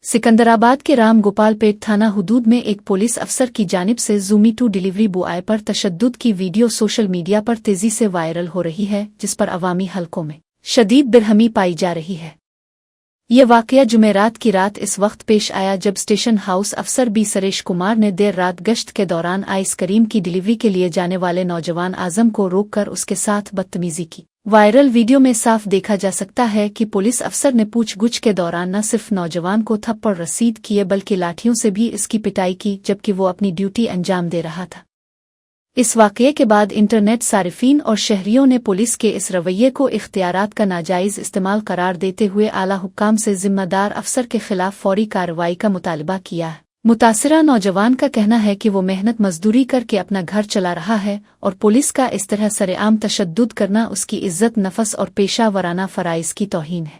सिकंदराबाद के राम गोपालपेट थाना हुदूद में एक पुलिस अफसर की जानिब से ज़ोमेटो डिलीवरी बॉय पर तशद्दुद की वीडियो सोशल मीडिया पर तेजी से वायरल हो रही है, जिस पर अवामी हलकों में शदीद बिरहमी पाई जा रही है। ये वाकया जुमेरात की रात इस वक्त पेश आया जब स्टेशन हाउस अफसर बी सरेश कुमार ने देर रात गश्त के दौरान आइसक्रीम की डिलीवरी के लिए जाने वाले नौजवान आजम को रोककर उसके साथ बदतमीजी की। वायरल वीडियो में साफ देखा जा सकता है कि पुलिस अफसर ने पूछगुछ के दौरान न सिर्फ नौजवान को थप्पड़ रसीद किए बल्कि लाठियों से भी इसकी पिटाई की जबकि वो अपनी ड्यूटी अंजाम दे रहा था। इस वाकये के बाद इंटरनेट सारिफीन और शहरियों ने पुलिस के इस रवैये को इख्तियारात का नाजायज इस्तेमाल करार देते हुए आला हुक्काम से जिम्मेदार अफसर के खिलाफ फौरी कार्रवाई का मुतालबा किया है। मुतासिरा नौजवान का कहना है कि वो मेहनत मजदूरी करके अपना घर चला रहा है और पुलिस का इस तरह सरेआम तशद्दुद करना उसकी इज्जत नफस और पेशा वराना फराइज की तौहीन है।